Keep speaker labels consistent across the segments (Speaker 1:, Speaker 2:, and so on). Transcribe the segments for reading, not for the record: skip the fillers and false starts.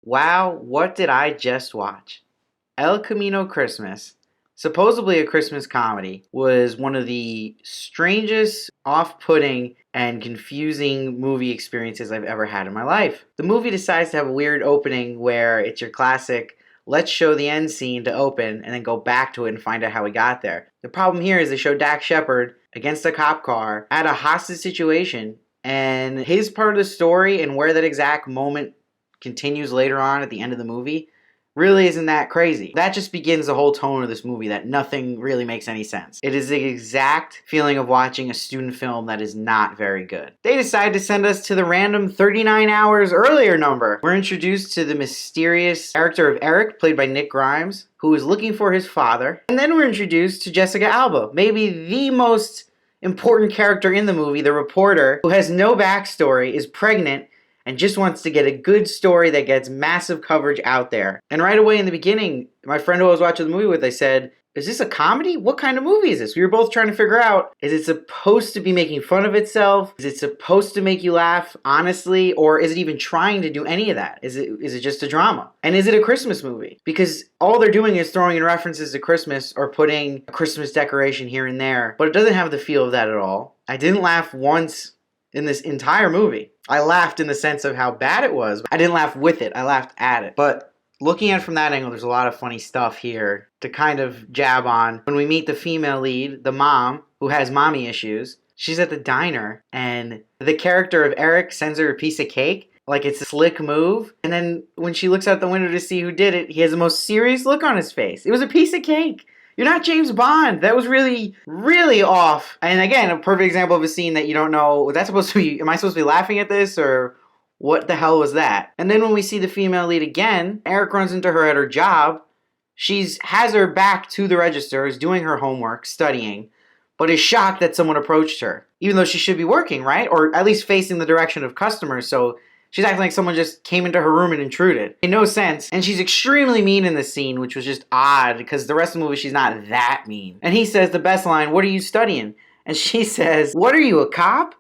Speaker 1: Wow, what did I just watch? El Camino Christmas, supposedly a Christmas comedy, was one of the strangest, off-putting, and confusing movie experiences I've ever had in my life. The movie decides to have a weird opening where it's your classic, let's show the end scene to open and then go back to it and find out how we got there. The problem here is they show Dax Shepard against a cop car at a hostage situation, and his part of the story and where that exact moment continues later on at the end of the movie really isn't that crazy. That just begins the whole tone of this movie, that nothing really makes any sense. It is the exact feeling of watching a student film that is not very good. They decide to send us to the random 39 hours earlier number. We're introduced to the mysterious character of Eric, played by Nick Grimes, who is looking for his father. And then we're introduced to Jessica Alba, maybe the most important character in the movie, the reporter, who has no backstory, is pregnant, and just wants to get a good story that gets massive coverage out there. And right away in the beginning, my friend who I was watching the movie with, I said, is this a comedy? What kind of movie is this? We were both trying to figure out, is it supposed to be making fun of itself? Is it supposed to make you laugh, honestly? Or is it even trying to do any of that? Is it just a drama? And is it a Christmas movie? Because all they're doing is throwing in references to Christmas or putting a Christmas decoration here and there, but it doesn't have the feel of that at all. I didn't laugh once in this entire movie. I laughed in the sense of how bad it was. I didn't laugh with it. I laughed at it. But looking at it from that angle, there's a lot of funny stuff here to kind of jab on. When we meet the female lead, the mom, who has mommy issues, she's at the diner, and the character of Eric sends her a piece of cake, like it's a slick move. And then when she looks out the window to see who did it, he has the most serious look on his face. It was a piece of cake. You're not James Bond. That was really, really off. And again, a perfect example of a scene that you don't know, that's supposed to be, am I supposed to be laughing at this, or what the hell was that? And then when we see the female lead again, Eric runs into her at her job. She's has her back to the register, is doing her homework, studying, but is shocked that someone approached her, even though she should be working, right? Or at least facing the direction of customers. So she's acting like someone just came into her room and intruded. In no sense. And she's extremely mean in this scene, which was just odd, because the rest of the movie she's not that mean. And he says the best line, "What are you studying?" And she says, "What are you, a cop?"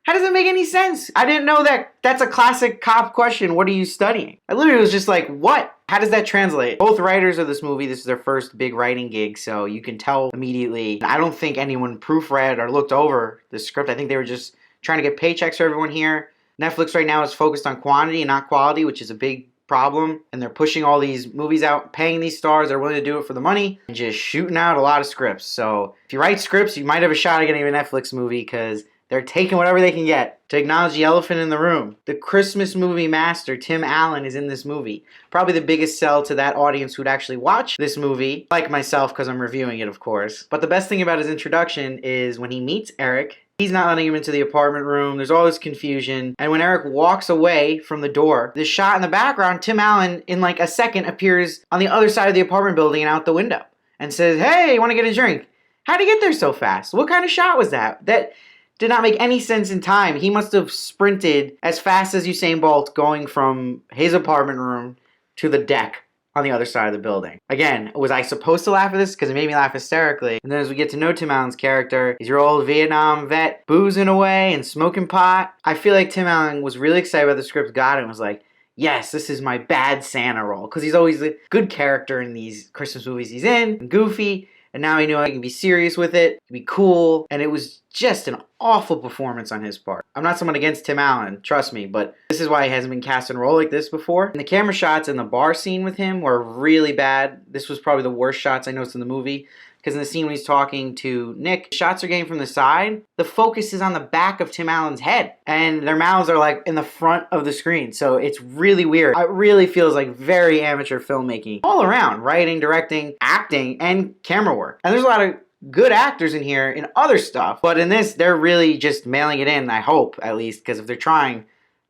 Speaker 1: How does that make any sense? I didn't know that that's a classic cop question. What are you studying? I literally was just like, what? How does that translate? Both writers of this movie, this is their first big writing gig, so you can tell immediately. I don't think anyone proofread or looked over the script. I think they were just trying to get paychecks for everyone here. Netflix right now is focused on quantity and not quality, which is a big problem. And they're pushing all these movies out, paying these stars. They're willing to do it for the money and just shooting out a lot of scripts. So if you write scripts, you might have a shot at getting a Netflix movie, because they're taking whatever they can get. To acknowledge the elephant in the room, the Christmas movie master, Tim Allen, is in this movie. Probably the biggest sell to that audience who'd actually watch this movie, like myself, because I'm reviewing it, of course. But the best thing about his introduction is when he meets Eric, he's not letting him into the apartment room. There's all this confusion. And when Eric walks away from the door, this shot in the background, Tim Allen, in like a second, appears on the other side of the apartment building and out the window and says, "Hey, you want to get a drink?" How'd he get there so fast? What kind of shot was that? That did not make any sense in time. He must have sprinted as fast as Usain Bolt going from his apartment room to the deck on the other side of the building. Again, was I supposed to laugh at this? Because it made me laugh hysterically. And then as we get to know Tim Allen's character, he's your old Vietnam vet, boozing away and smoking pot. I feel like Tim Allen was really excited about the script, got it, and was like, yes, this is my bad Santa role. Because he's always a good character in these Christmas movies he's in, and goofy. And now he knew I can be serious with it, be cool, and it was just an awful performance on his part. I'm not someone against Tim Allen, trust me, but this is why he hasn't been cast in a role like this before. And the camera shots in the bar scene with him were really bad. This was probably the worst shots I noticed in the movie, because in the scene when he's talking to Nick, shots are getting from the side. The focus is on the back of Tim Allen's head, and their mouths are like in the front of the screen, so it's really weird. It really feels like very amateur filmmaking all around, writing, directing, acting, and camera work. And there's a lot of good actors in here in other stuff, but in this, they're really just mailing it in, I hope, at least, because if they're trying,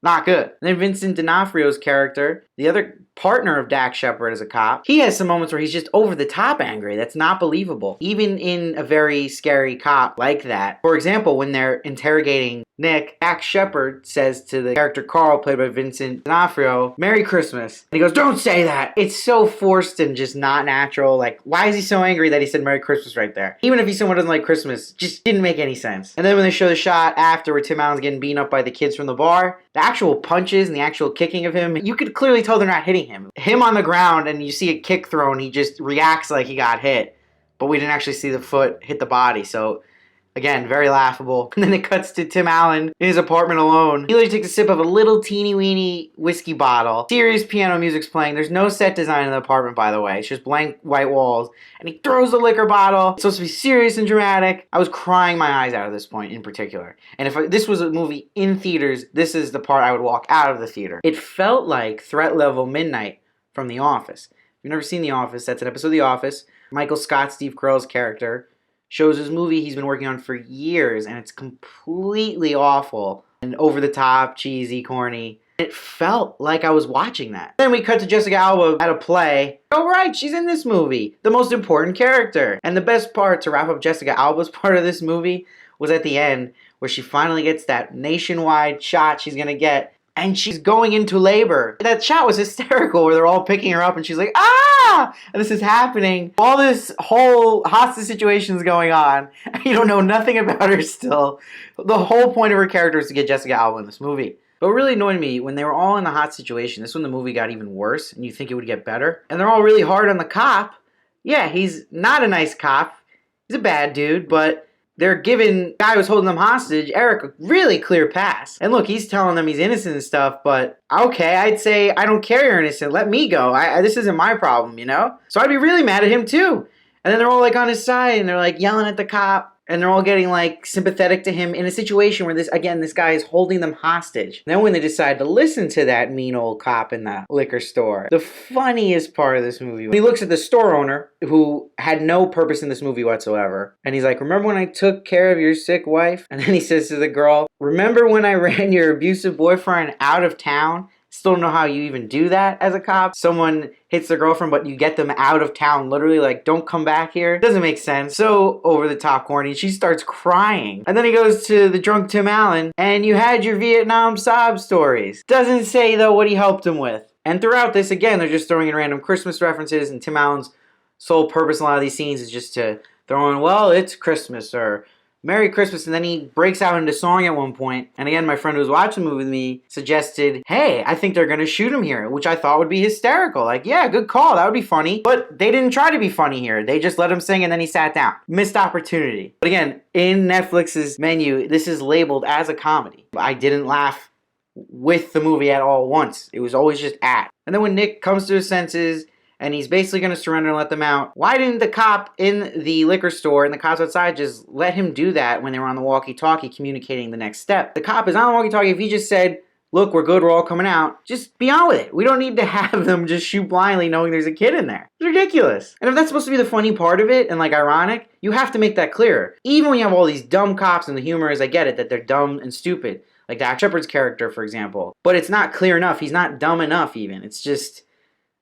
Speaker 1: not good. And then Vincent D'Onofrio's character, the other partner of Dak Shepard as a cop, he has some moments where he's just over the top angry. That's not believable. Even in a very scary cop like that. For example, when they're interrogating Nick, Dak Shepard says to the character Carl, played by Vincent D'Onofrio, "Merry Christmas." And he goes, "Don't say that." It's so forced and just not natural. Like, why is he so angry that he said Merry Christmas right there? Even if he's someone who doesn't like Christmas, just didn't make any sense. And then when they show the shot after where Tim Allen's getting beaten up by the kids from the bar, the actual punches and the actual kicking of him, you could clearly tell they're not hitting him. Him on the ground and you see a kick thrown, he just reacts like he got hit. But we didn't actually see the foot hit the body, so again, very laughable. And then it cuts to Tim Allen in his apartment alone. He literally takes a sip of a little teeny weeny whiskey bottle. Serious piano music's playing. There's no set design in the apartment, by the way. It's just blank white walls. And he throws the liquor bottle. It's supposed to be serious and dramatic. I was crying my eyes out at this point in particular. And if this was a movie in theaters, this is the part I would walk out of the theater. It felt like Threat Level Midnight from The Office. If you've never seen The Office, that's an episode of The Office. Michael Scott, Steve Carell's character, shows his movie he's been working on for years, and it's completely awful and over the top, cheesy, corny. It felt like I was watching that. Then we cut to Jessica Alba at a play. Oh right, she's in this movie, the most important character. And the best part to wrap up Jessica Alba's part of this movie was at the end, where she finally gets that nationwide shot she's gonna get, and she's going into labor. That shot was hysterical, where they're all picking her up and she's like, ah! And this is happening. All this whole hostage situation is going on. You don't know nothing about her still. The whole point of her character is to get Jessica Alba in this movie. But what really annoyed me, when they were all in the hot situation, this is when the movie got even worse, and you think it would get better. And they're all really hard on the cop. Yeah, he's not a nice cop. He's a bad dude, but they're giving the guy who's holding them hostage, Eric, a really clear pass. And look, he's telling them he's innocent and stuff, but okay, I'd say, I don't care you're innocent. Let me go. This isn't my problem, you know? So I'd be really mad at him too. And then they're all like on his side and they're like yelling at the cop. And they're all getting like sympathetic to him in a situation where this guy is holding them hostage. Then when they decide to listen to that mean old cop in the liquor store, the funniest part of this movie, he looks at the store owner who had no purpose in this movie whatsoever. And he's like, remember when I took care of your sick wife? And then he says to the girl, remember when I ran your abusive boyfriend out of town? Still don't know how you even do that as a cop. Someone hits their girlfriend, but you get them out of town. Literally, like, don't come back here. Doesn't make sense. So over the top corny. She starts crying. And then he goes to the drunk Tim Allen, and you had your Vietnam sob stories. Doesn't say, though, what he helped him with. And throughout this, again, they're just throwing in random Christmas references, and Tim Allen's sole purpose in a lot of these scenes is just to throw in, well, it's Christmas, or Merry Christmas, and then he breaks out into song at one point. And again, my friend who was watching the movie with me suggested, hey, I think they're going to shoot him here, which I thought would be hysterical. Like, yeah, good call. That would be funny. But they didn't try to be funny here. They just let him sing and then he sat down. Missed opportunity. But again, in Netflix's menu, this is labeled as a comedy. I didn't laugh with the movie at all once. It was always just at. And then when Nick comes to his senses and he's basically going to surrender and let them out, why didn't the cop in the liquor store and the cops outside just let him do that when they were on the walkie-talkie communicating the next step? The cop is on the walkie-talkie. If he just said, look, we're good, we're all coming out, just be on with it. We don't need to have them just shoot blindly knowing there's a kid in there. It's ridiculous. And if that's supposed to be the funny part of it and like ironic, you have to make that clearer. Even when you have all these dumb cops and the humor is, I get it, that they're dumb and stupid. Like Dak Shepard's character, for example. But it's not clear enough. He's not dumb enough even. It's just,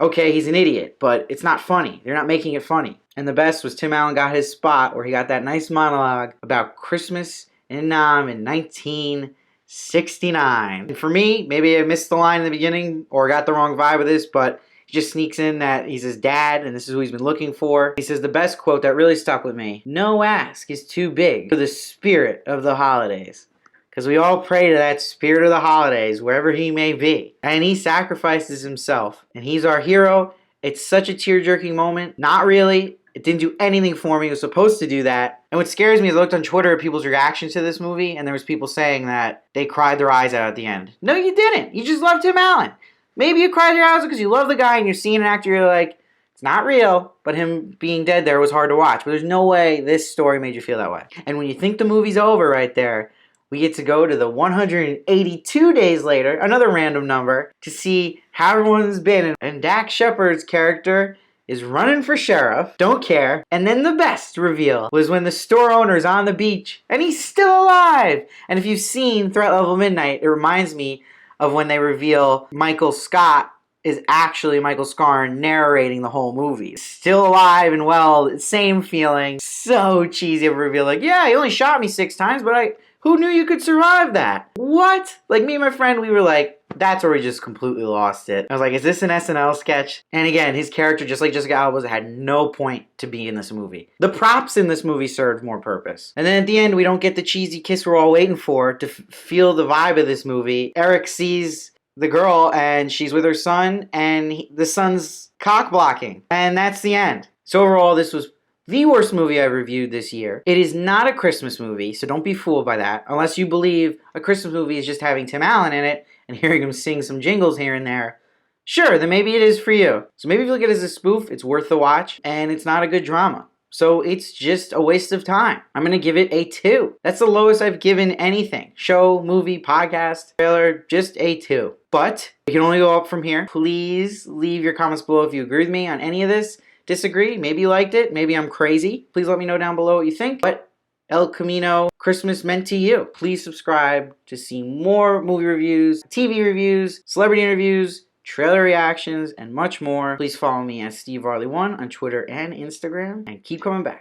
Speaker 1: okay, he's an idiot, but it's not funny. They're not making it funny. And the best was Tim Allen got his spot where he got that nice monologue about Christmas in Nam in 1969. And for me, maybe I missed the line in the beginning or got the wrong vibe of this, but he just sneaks in that he's his dad and this is who he's been looking for. He says the best quote that really stuck with me: no ask is too big for the spirit of the holidays. Because we all pray to that spirit of the holidays, wherever he may be. And he sacrifices himself. And he's our hero. It's such a tear-jerking moment. Not really. It didn't do anything for me. It was supposed to do that. And what scares me is I looked on Twitter at people's reactions to this movie, and there was people saying that they cried their eyes out at the end. No, you didn't. You just loved Tim Allen. Maybe you cried your eyes out because you love the guy and you're seeing an actor, you're like, it's not real, but him being dead there was hard to watch. But there's no way this story made you feel that way. And when you think the movie's over right there, we get to go to the 182 days later, another random number, to see how everyone's been. And Dak Shepard's character is running for sheriff, don't care. And then the best reveal was when the store owner's on the beach and he's still alive. And if you've seen Threat Level Midnight, it reminds me of when they reveal Michael Scott is actually Michael Scarn narrating the whole movie. Still alive and well, same feeling. So cheesy of a reveal, like, yeah, he only shot me 6 times, but who knew you could survive that? What? Like, me and my friend, we were like, that's where we just completely lost it. I was like, is this an SNL sketch? And again, his character, just like Jessica Alba's, had no point to be in this movie. The props in this movie served more purpose. And then at the end, we don't get the cheesy kiss we're all waiting for to feel the vibe of this movie. Eric sees the girl and she's with her son, and the son's cock blocking. And that's the end. So overall, this was the worst movie I've reviewed this year. It is not a Christmas movie, so don't be fooled by that. Unless you believe a Christmas movie is just having Tim Allen in it and hearing him sing some jingles here and there. Sure, then maybe it is for you. So maybe if you look at it as a spoof, it's worth the watch, and it's not a good drama. So it's just a waste of time. I'm going to give it a 2. That's the lowest I've given anything. Show, movie, podcast, trailer, just a 2. But it can only go up from here. Please leave your comments below if you agree with me on any of this. Disagree? Maybe you liked it. Maybe I'm crazy. Please let me know down below what you think. What El Camino Christmas meant to you. Please subscribe to see more movie reviews, TV reviews, celebrity interviews, trailer reactions, and much more. Please follow me at Steve Varley1 on Twitter and Instagram, and keep coming back.